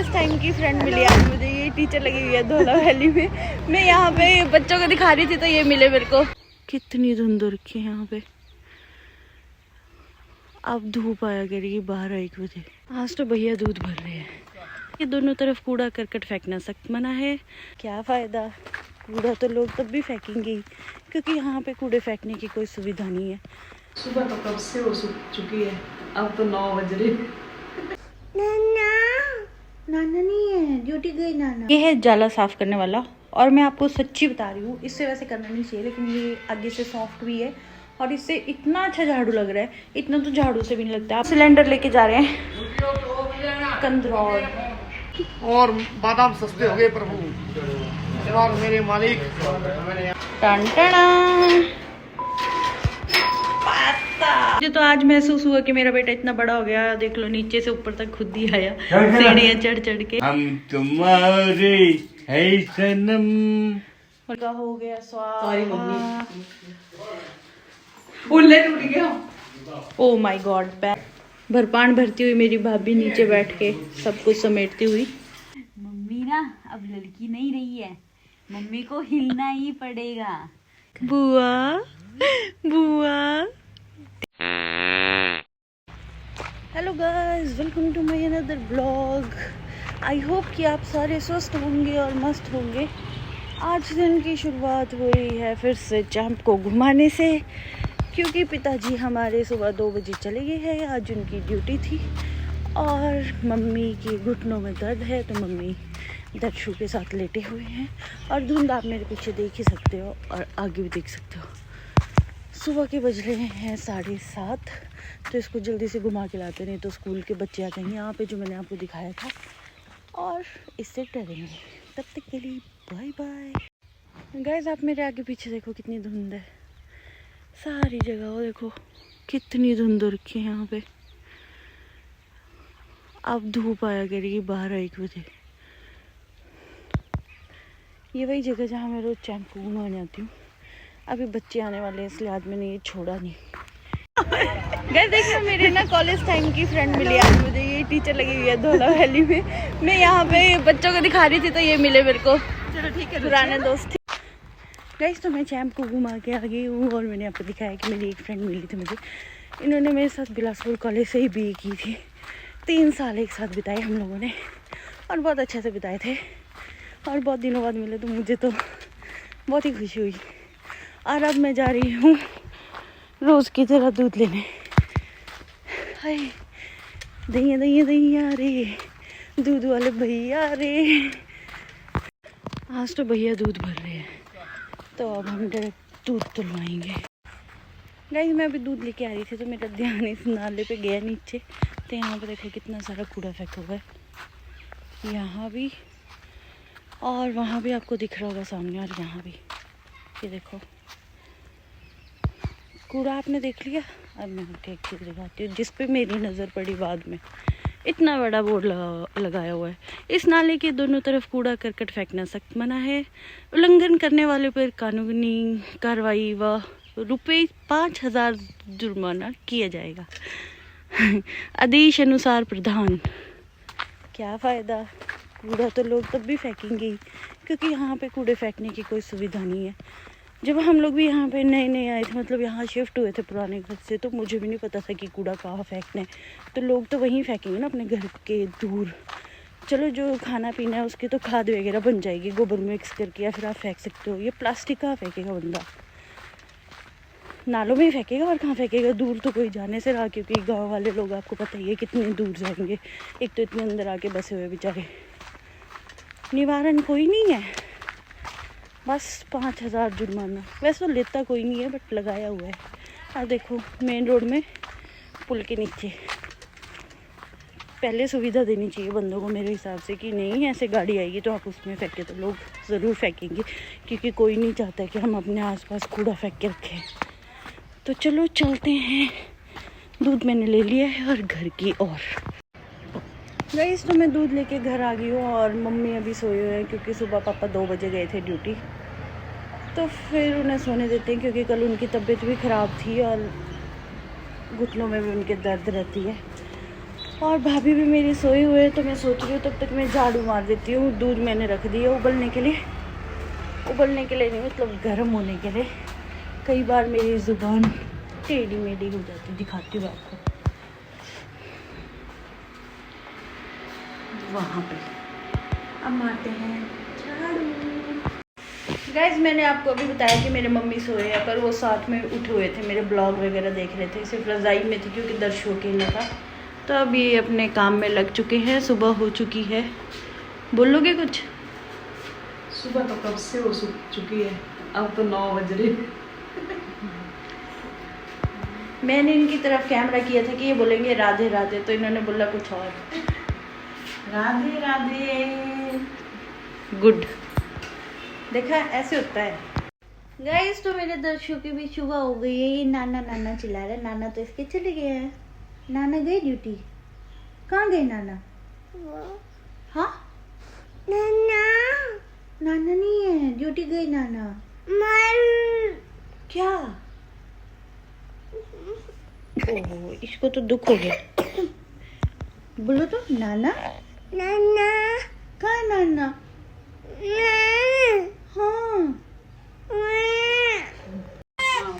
College time की friend मिली आज मुझे, ये टीचर लगी हुई है धोला वैली में। मैं यहाँ पे बच्चों को दिखा रही थी तो ये मिले मेरे को। कितनी धुंध रखी है यहाँ पे। अब धूप आया करेगी 12-1 बजे। आज तो भैया दूध भर रहे हैं। ये दोनों तरफ कूड़ा करकट फेंकना सख्त मना है। क्या फ़ायदा, कूड़ा तो लोग तब भी फेंकेंगे ही, क्योंकि यहाँ पे कूड़े फेंकने की कोई सुविधा नहीं है। सुबह तो कब से हो चुकी है, अब तो 9 बज रहे। नाना नहीं है, ड्यूटी गई नाना। ये है जाला साफ करने वाला, और मैं आपको सच्ची बता रही हूँ, इससे वैसे करना नहीं चाहिए, लेकिन ये आगे से सॉफ्ट भी है और इससे इतना अच्छा झाड़ू लग रहा है। इतना तो झाड़ू से भी नहीं लगता। आप सिलेंडर लेके जा रहे हैं कंदरौर, और बादाम सस्ते हो गए प्रभु और मेरे मालिक। टन टना मुझे तो आज महसूस हुआ कि मेरा बेटा इतना बड़ा हो गया। देख लो नीचे से ऊपर तक खुद ही आया सीढ़ियाँ चढ़ चढ़ के। हम तुम्हारे है सनम का हो गया सॉरी स्वाहा। मम्मी, उल्ले टूट गया। ओ माय गॉड, भरपान भरती हुई मेरी भाभी नीचे बैठ के सब कुछ समेटती हुई। मम्मी ना अब लड़की नहीं रही है, मम्मी को हिलना ही पड़ेगा। बुआ बुआ। Hello guys, welcome to my another blog. I hope कि आप सारे स्वस्थ होंगे और मस्त होंगे। आज दिन की शुरुआत हो रही है फिर से चैंप को घुमाने से, क्योंकि पिताजी हमारे सुबह 2 बजे चले गए हैं। आज उनकी ड्यूटी थी और मम्मी के घुटनों में दर्द है, तो मम्मी दर्शु के साथ लेटे हुए हैं। और धुंध आप मेरे पीछे देख ही सकते हो और आगे भी देख सकते हो। सुबह के बज रहे हैं 7:30, तो इसको जल्दी से घुमा के लाते, नहीं तो स्कूल के बच्चे आ जाएंगे यहाँ पे जो मैंने आपको दिखाया था और इससे डरेंगे। तब तक के लिए बाय बाय। गाइस आप मेरे आगे पीछे देखो कितनी धुंध है सारी जगह। वो देखो कितनी धुंध रखी है यहाँ पे। अब धूप आया करेगी 12-1 बजे। ये वही जगह जहाँ मैं रोज चैंप को घुमाने आती हूँ। अभी बच्चे आने वाले हैं इसलिए आज मैंने ये छोड़ा नहीं। गाइस देखो मेरे ना कॉलेज टाइम की फ्रेंड मिली आज मुझे, ये टीचर लगी हुई है धोला वैली में। मैं यहाँ पे बच्चों को दिखा रही थी तो ये मिले मेरे को। चलो ठीक है, पुराने दोस्त थे। गाइस तो मैं चैंप को घुमा के आ गई हूँ और मैंने आपको दिखाया कि मेरी एक फ्रेंड मिली थी मुझे। इन्होंने मेरे साथ बिलासपुर कॉलेज से ही BA की थी। 3 साल एक साथ बिताए हम लोगों ने और बहुत अच्छे से बिताए थे। और बहुत दिनों बाद मिले तो मुझे तो बहुत ही खुशी हुई। और अब मैं जा रही हूँ रोज़ की तरह दूध लेने। हाय दैया दैया दैया रे, दूध वाले भैया रे। आज तो भैया दूध भर रहे हैं, तो अब हम डायरेक्ट दूध तुलवाएंगे। गाइस मैं अभी दूध लेके आ रही थी तो मेरा ध्यान इस नाले पे गया नीचे, तो यहाँ पे देखो कितना सारा कूड़ा फेंका हुआ है। यहाँ भी और वहाँ भी आपको दिख रहा होगा सामने, और यहाँ भी ये देखो कूड़ा आपने देख लिया। अब मैं आपको एक चीज़ दिखाती हूँ जिस पे मेरी नज़र पड़ी बाद में। इतना बड़ा बोर्ड लगाया हुआ है। इस नाले के दोनों तरफ कूड़ा करकट फेंकना सख्त मना है। उल्लंघन करने वाले पर कानूनी कार्रवाई व रुपये 5,000 जुर्माना किया जाएगा। आदेश अनुसार प्रधान। क्या फ़ायदा, कूड़ा तो लोग तब भी फेंकेंगे ही, क्योंकि यहाँ पे कूड़े फेंकने की कोई सुविधा नहीं है। जब हम लोग भी यहाँ पे नए नए आए थे, मतलब यहाँ शिफ्ट हुए थे पुराने घर से, तो मुझे भी नहीं पता था कि कूड़ा कहाँ फेंकना है। तो लोग तो वहीं फेंकेंगे ना अपने घर के दूर। चलो जो खाना पीना है उसकी तो खाद वगैरह बन जाएगी गोबर मिक्स करके, या फिर आप फेंक सकते हो। ये प्लास्टिक कहाँ फेंकेगा बंदा, नालों में ही फेंकेगा और कहाँ फेंकेगा। दूर तो कोई जाने से रहा, क्योंकि गाँव वाले लोग आपको पता ही है कितने दूर जाएंगे। एक तो इतने अंदर आके बसे हुए बेचारे। निवारण कोई नहीं है, बस 5,000 जुर्माना। वैसे तो लेता कोई नहीं है बट लगाया हुआ है। अब देखो मेन रोड में पुल के नीचे पहले सुविधा देनी चाहिए बंदों को मेरे हिसाब से, कि नहीं ऐसे गाड़ी आएगी तो आप उसमें फेंके, तो लोग ज़रूर फेंकेंगे, क्योंकि कोई नहीं चाहता कि हम अपने आसपास कूड़ा फेंक के रखें। तो चलो चलते हैं। दूध मैंने ले लिया है और घर की ओर। गाइस तो मैं दूध लेके घर आ गई हूँ और मम्मी अभी सोए हुए हैं, क्योंकि सुबह पापा 2 बजे गए थे ड्यूटी। तो फिर उन्हें सोने देते हैं, क्योंकि कल उनकी तबीयत भी ख़राब थी और घुटनों में भी उनके दर्द रहती है। और भाभी भी मेरी सोई हुए हैं, तो मैं सोच रही हूँ तब तक मैं झाड़ू मार देती हूँ। दूध मैंने रख दिया उबलने के लिए नहीं, मतलब गर्म होने के लिए। कई बार मेरी ज़ुबान टेढ़ी मेढ़ी हो जाती, दिखाती हूँ आपको। वहाँ पे अब मारते हैं झाड़ू। गाइस मैंने आपको अभी बताया कि मेरे मम्मी सोए हैं, पर वो साथ में उठे हुए थे, मेरे ब्लॉग वगैरह देख रहे थे। सिर्फ रज़ाई में थी क्योंकि दर्शु अकेला था। तो अब ये अपने काम में लग चुके हैं, सुबह हो चुकी है। बोलोगे कुछ? सुबह तो कब से हो चुकी है, अब तो 9 बज रहे। मैंने इनकी तरफ कैमरा किया था कि ये बोलेंगे राधे राधे, तो इन्होंने बोला कुछ और, राधे राधे। गुड, देखा ऐसे होता है। गाइस तो मेरे दर्शकों की भी सुबह हो गई है। ये नाना नाना चिल्ला रहा है। नाना तो इसके चले गए हैं। नाना गए ड्यूटी। कहाँ गए नाना? हाँ नाना नहीं है, ड्यूटी गई नाना। क्या? ओह इसको तो दुख हो गया। बोलो तो नाना। कहाँ है नाना? हाँ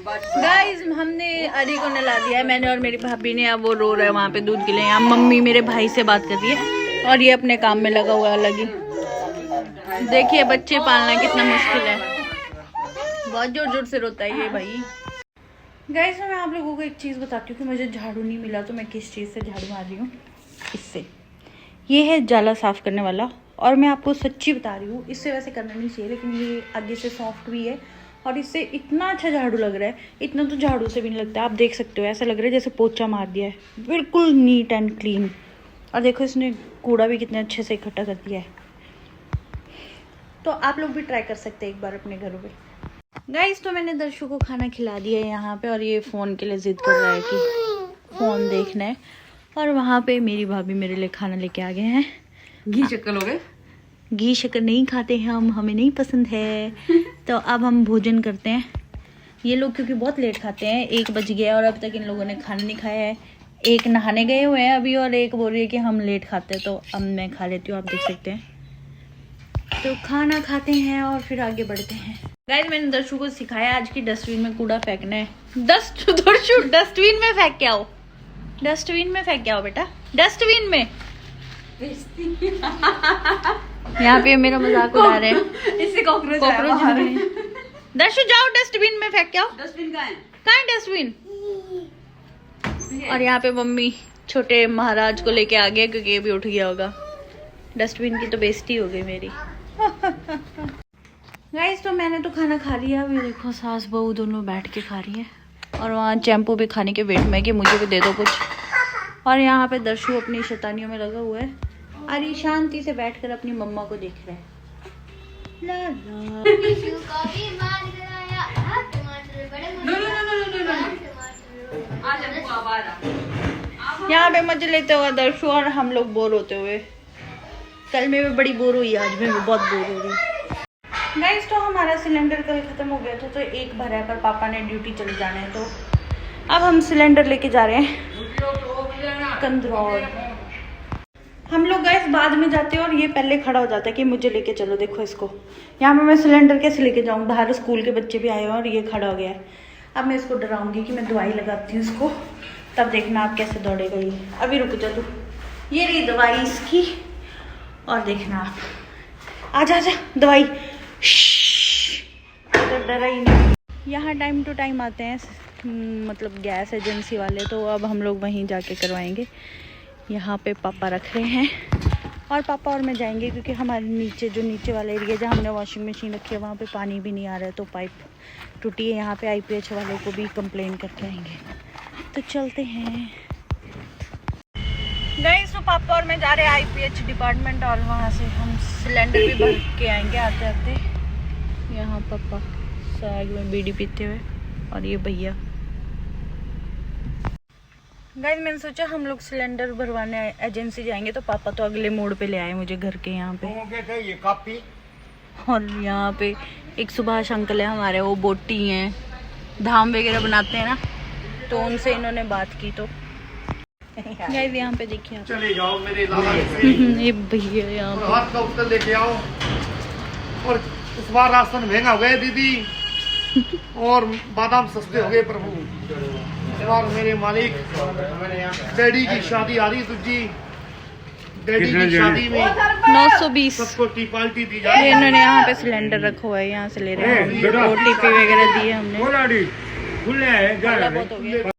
गाइस हमने अरी को नहला दिया है मैंने और मेरी भाभी ने। अब वो रो रहा है वहाँ पे दूध के लिए। यहाँ मम्मी मेरे भाई से बात कर रही है और ये अपने काम में लगा हुआ है अलग ही। देखिए बच्चे पालना कितना मुश्किल है, बहुत जोर जोर से रोता है ये भाई। गाइस मैं आप लोगों को एक चीज़ बताती हूँ कि मुझे झाड़ू नहीं मिला तो मैं किस चीज़ से झाड़ू मार रही हूँ। इससे, ये है जाला साफ़ करने वाला, और मैं आपको सच्ची बता रही हूँ, इससे वैसे करना नहीं चाहिए लेकिन ये आगे से सॉफ्ट भी है और इससे इतना अच्छा झाड़ू लग रहा है। इतना तो झाड़ू से भी नहीं लगता, आप देख सकते हो। ऐसा लग रहा है जैसे पोछा मार दिया है, बिल्कुल नीट एंड क्लीन। और देखो इसने कूड़ा भी कितने अच्छे से इकट्ठा कर दिया है। तो आप लोग भी ट्राई कर सकते हैं एक बार अपने घरों पे। गाइस तो मैंने दर्शु को खाना खिला दिया है यहाँ पे, और ये फ़ोन के लिए ज़िद कर रहा है कि फ़ोन देखना है। और वहाँ पे मेरी भाभी मेरे लिए खाना लेके आ गए हैं। घी शक्कर हो गए? घी शक्कर नहीं खाते हम, हमें नहीं पसंद है। तो अब हम भोजन करते हैं। ये लोग क्योंकि बहुत लेट खाते हैं, 1 बज गया और अब तक इन लोगों ने खाना नहीं खाया है। एक नहाने गए हुए हैं अभी और एक बोल रही है कि हम लेट खाते हैं, तो अब मैं खा लेती हूँ, आप देख सकते हैं। तो खाना खाते हैं और फिर आगे बढ़ते हैं। गाइस मैंने दर्शु को सिखाया आज की डस्टबिन में कूड़ा फेंकना है। दर्शु डस्टबिन में फेंक के आओ, डस्टबिन में फेंक के आओ बेटा, डस्टबिन में। यहाँ पे मेरा मजाक उड़ा रहे हैं। इससे कॉकरोच दर्शु जाओ डस्टबिन में फेंक के आओ। डस्टबिन कहाँ है? कहाँ है डस्टबिन? और यहाँ पे मम्मी छोटे महाराज को लेके आ गए क्योंकि ये भी उठ गया होगा। डस्टबिन की तो बेइज्जती हो गई मेरी। गाइस तो मैंने तो खाना खा लिया। अभी देखो सास बहू दोनों बैठ के खा रही है और वहाँ चैम्पू भी खाने के वेट में कि मुझे भी दे दो कुछ। और यहाँ पे दर्शु अपनी शैतानियों में लगा हुआ है। अरे शांति से बैठकर अपनी मम्मा को देख रहा है। ला ला। यहाँ पे मजे लेते हुए दर्शु और हम लोग बोर होते हुए। कल मैं भी बड़ी बोर हुई, आज मैं भी बहुत बोर हो रही। गाइस तो हमारा सिलेंडर कल ख़त्म हो गया था, तो एक भरा है, पर पापा ने ड्यूटी चले जाना है, तो अब हम सिलेंडर लेके जा रहे हैं कंदरौर। हम लोग गाइस बाद में जाते हैं और ये पहले खड़ा हो जाता है कि मुझे लेके चलो। देखो इसको, यहाँ पे मैं सिलेंडर कैसे लेके जाऊँ? बाहर स्कूल के बच्चे भी आए हैं और ये खड़ा हो गया है। अब मैं इसको डराऊंगी कि मैं दवाई लगाती हूँ इसको, तब देखना आप कैसे दौड़ेगा ये। अभी रुक जा तू, ये रही दवाई इसकी, और देखना आप। आजा आजा दवाई। तो डरा ही नहीं। यहाँ टाइम टू टाइम आते हैं मतलब गैस एजेंसी वाले, तो अब हम लोग वहीं जाके करवाएंगे। यहाँ पे पापा रख रहे हैं और पापा और मैं जाएंगे क्योंकि हमारे नीचे जो नीचे वाला एरिया जहाँ हमने वॉशिंग मशीन रखी है वहाँ पे पानी भी नहीं आ रहा है, तो पाइप टूटी है। यहाँ पे IPH वालों को भी कंप्लेन करके आएंगे। तो चलते हैं गाइस। तो पापा और मैं जा रहे हैं IPH डिपार्टमेंट और वहाँ से हम सिलेंडर भी भर के आएंगे आते आते। यहाँ पापा साइड में बीड़ी पीते हुए और ये भैया। गाइस मैंने सोचा हम लोग सिलेंडर भरवाने एजेंसी जाएंगे, तो पापा तो अगले मोड़ पे ले आए मुझे घर के यहाँ पे। ये काफी। और यहाँ पे एक सुभाष अंकल है हमारे, वो बोटी हैं, धाम वगैरह बनाते हैं ना, तो उनसे इन्होंने बात की। तो गाइस यहाँ पे देखिए आप। चले जाओ मेरे लाला से ये भैया यहाँ और पे। हाथ का उत्तर लेके आओ। और इस बार राशन महंगा हो गया दीदी, और बादाम सस्ते हो गए प्रभु। इस बार मेरे मालिक डैडी की शादी आ रही तुझी, डैडी कितने की जने? शादी में 920। सबको टी पार्टी दी ये जाए। इन्होंने यहाँ पे सिलेंडर रखा हुआ है, यहाँ से ले रहे हैं। OTP वगैरह दिए हमने। बहुत हो गया।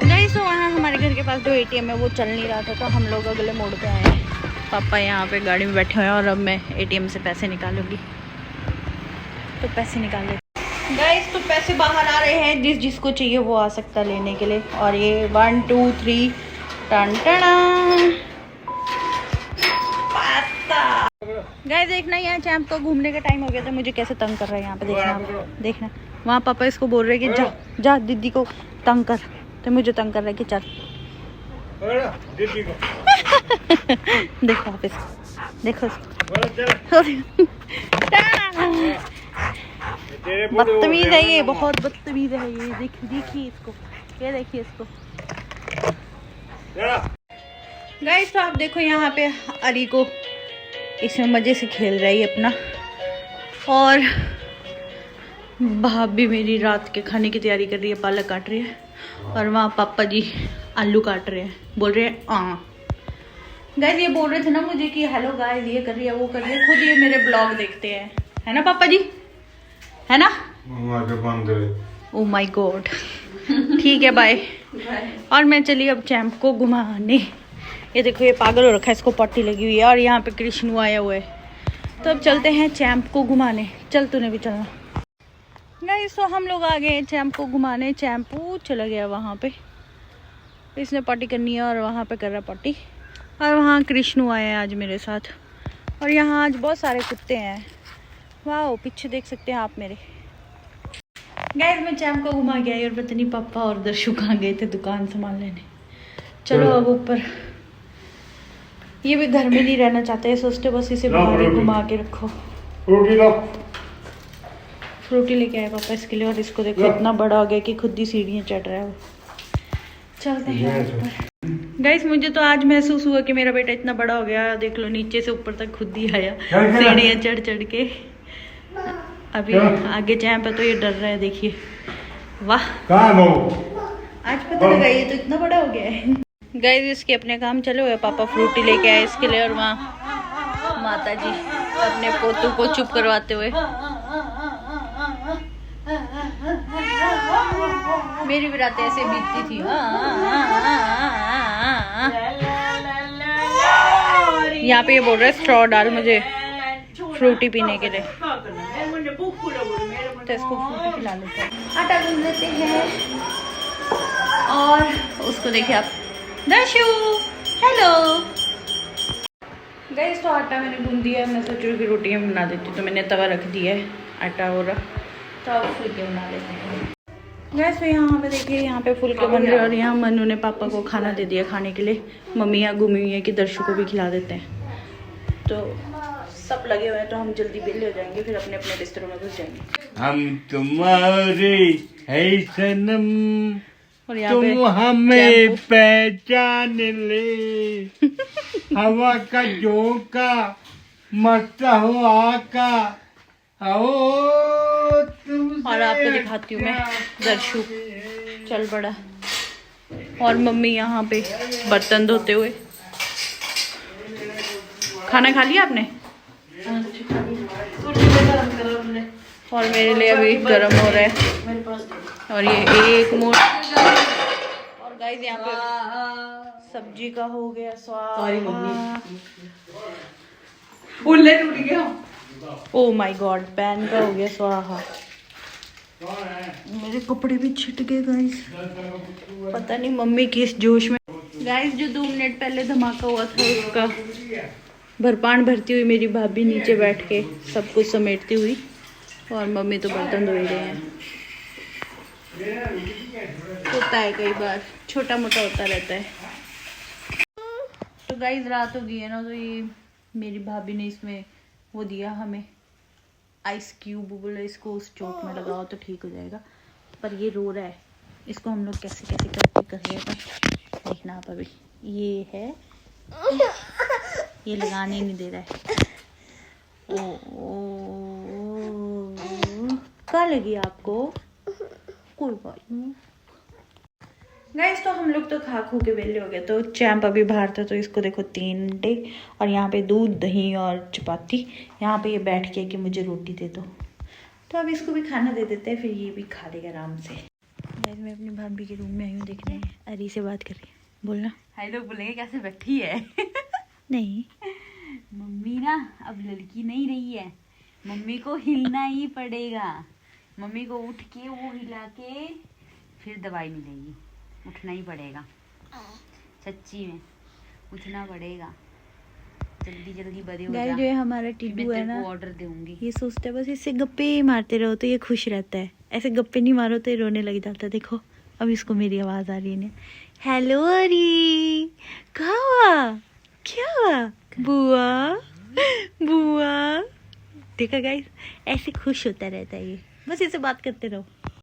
गाइस तो वहाँ हमारे घर के पास जो ATM है वो चल नहीं रहा था, तो हम लोग अगले मोड़ पे आए हैं। पापा यहाँ पे गाड़ी में बैठे हुए हैं और अब मैं ATM से पैसे निकालूंगी, तो पैसे निकाल लेते। गाइस तो पैसे बाहर आ रहे हैं, जिसको चाहिए वो आ सकता है लेने के लिए। और ये 1 2 3 टन गाइस देखना, यहाँ चैम्प को घूमने का टाइम हो गया था। मुझे कैसे तंग कर रहा है यहाँ पे, देखना देखना। वहाँ पापा इसको बोल रहे हैं कि जा जा दीदी को तंग कर, तो मुझे तंग कर रहा है कि चल। देखो आप इसको, देखो इसको। बदतमीज है ये, बहुत बदतमीज है ये। देखिए इसको, ये देखिए इसको। गाइस तो आप देखो यहाँ पे अरी को, इसमें मजे से खेल रही है अपना। और भाभी मेरी रात के खाने की तैयारी कर रही है, पालक काट रही है। और वहाँ पापा जी आलू काट रहे हैं, बोल रहे हैं गाइस। ये बोल रहे थे ना मुझे कि हेलो गाइस, ये कर रही है वो कर रही है। खुद ये मेरे ब्लॉग देखते हैं, है ना पापा जी, है ना? Oh my God. ठीक है बाय। और मैं चली अब चैम्प को घुमाने। ये देखो ये पागल हो रखा है, इसको पट्टी लगी हुई है। और यहाँ पे कृष्णु आया हुआ है, तो अब चलते हैं चैम्प को घुमाने। चल तूने भी चलना। गाइस तो हम लोग आ गए चैम्प को घुमाने। चैम्पू चला गया वहाँ पे, इसने पट्टी करनी है और वहाँ पे कर रहा पट्टी। और वहाँ कृष्णु आया है आज मेरे साथ। और यहाँ आज बहुत सारे कुत्ते हैं। वाह, पीछे देख सकते हैं आप मेरे। गाइस मैं चैम्प को घुमा के आई और पता नहीं पापा और दर्शु कहाँ गए थे दुकान सामान लेने। चलो अब ऊपर। ये भी घर में नहीं रहना चाहते हैं, सोचते बस इसे बाहर ही घुमा के रखो। फ्रूटी लेके आए पापा इसके लिए। और इसको देखो इतना बड़ा हो गया कि खुद ही सीढ़ियाँ चढ़ रहा है वो। चलते हैं ऊपर। गाइस मुझे तो आज महसूस हुआ कि मेरा बेटा इतना बड़ा हो गया। देख लो नीचे से ऊपर तक खुद ही आया, सीढ़ियाँ चढ़ चढ़ के। अभी आगे चैम्प है तो ये डर रहा है, देखिए। वाह, आज पता लगा ये तो इतना बड़ा हो गया है। गाइस इसके अपने काम चले हुए। पापा फ्रूटी लेके आए इसके लिए। और वहाँ माता जी अपने पोतू को चुप करवाते हुए। मेरी भी रात ऐसे बीतती थी। यहाँ पे ये बोल रहा है स्ट्रॉ डाल मुझे फ्रूटी पीने के लिए, तो इसको फ्रूटी पिला लेते हैं। आटा गूंद लेते हैं। और उसको देखिए आप, दर्शु हेलो। गाइस तो आटा मैंने गूंद दिया है। मैं सोच रही हूँ कि रोटियाँ बना देती हूँ, तो मैंने तवा रख दिया है आटा हो रहा, तो अब फुलके बना लेते हैं। गैस तो यहाँ पे देखिए, यहाँ पे फुलके बन रहे हैं। और यहाँ मनु ने पापा को खाना दे दिया खाने के लिए। मम्मी यहाँ घूमी हुई है कि दर्शु को भी खिला देते हैं। तो सब लगे हुए हैं, तो हम जल्दी बिल्ले हो जाएंगे, फिर अपने अपने बिस्तरों में घुस जाएंगे। हम तुम्हारे है सनम, और यहाँ पे तुम हमें पहचान ले। हवा का झोंका मस्त हो आका, आओ तुम। और आपको दिखाती हूँ मैं दर्शु चल पड़ा। और मम्मी यहाँ पे बर्तन धोते हुए। खाना खा लिया आपने? और मेरे लिए अभी गर्म हो रहा है। और ये एक मोट। और गाइस यहाँ पे सब्जी का हो गया स्वाद। उल्ले टूट गया। ओ माय गॉड, पैन का हो गया स्वाहा। मेरे कपड़े भी छिट गए गाइस, पता नहीं मम्मी किस जोश में। गाइस जो 2 मिनट पहले धमाका हुआ था उसका भरपान भरती हुई मेरी भाभी नीचे बैठ के सब कुछ समेटती हुई। और मम्मी तो बर्तन धो ही रहे हैं। होता है कई बार, छोटा मोटा होता रहता है। तो गाइस रात हो गई है ना, तो ये मेरी भाभी ने इसमें वो दिया हमें आइस क्यूब। बोले इसको उस चोट में लगाओ तो ठीक हो जाएगा। पर ये रो रहा है, इसको हम लोग कैसे कैसे करके कर रहे हैं देखना आप अभी। ये है, ये लगाने नहीं दे रहा है। कहाँ लगी आपको? कोई बात नहीं गाइस। तो हम लोग तो खा खू के वेले हो गए। तो चैम्प अभी बाहर था, तो इसको देखो 3 अंडे और यहाँ पे दूध, दही और चपाती। यहाँ पे ये बैठ के कि मुझे रोटी दे दो, तो अब इसको भी खाना दे देते हैं, फिर ये भी खा लेगा आराम से। गाइस मैं अपनी भाभी के रूम में आई हूँ देखने। अरी से बात कर रही है, बोलना। हाय लोग बोलेंगे कैसे बैठी है। नहीं, मम्मी ना अब लड़की नहीं रही है, मम्मी को हिलना ही पड़ेगा। मम्मी को उठ के वो हिला के फिर दवाई मिलेगी, उठना ही पड़ेगा। सच्ची में उठना पड़ेगा, जल्दी जल्दी बड़े हो गाइस जा। जो ये हमारा फिर मैं टिड्डू है तेरे ना, को ऑर्डर दूंगी। ये सोचता है बस इससे गप्पे ही मारते रहो तो ये खुश रहता है, ऐसे गप्पे नहीं मारो तो ये रोने लग जाता है। देखो अब इसको मेरी आवाज आ रही है। हेलो अरी, कहाँ हुआ, क्या हुआ बुआ, बुआ। देखा गाइस, ऐसे खुश होता रहता है ये, बस इसे बात करते रहो।